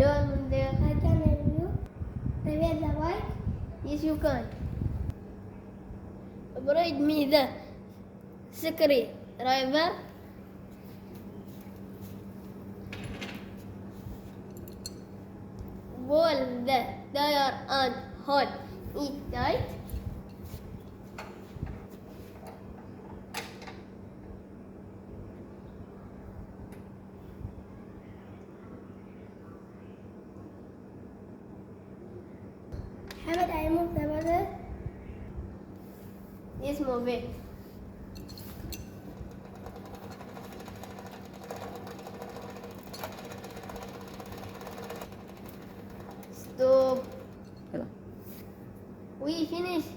Learn the Kaitan review. Привет, давай. Yes, you can. Read me the secret driver. Pull the tire and hold it tight. Have I moved the button? Yes, move it. Stop. Hello. We finished.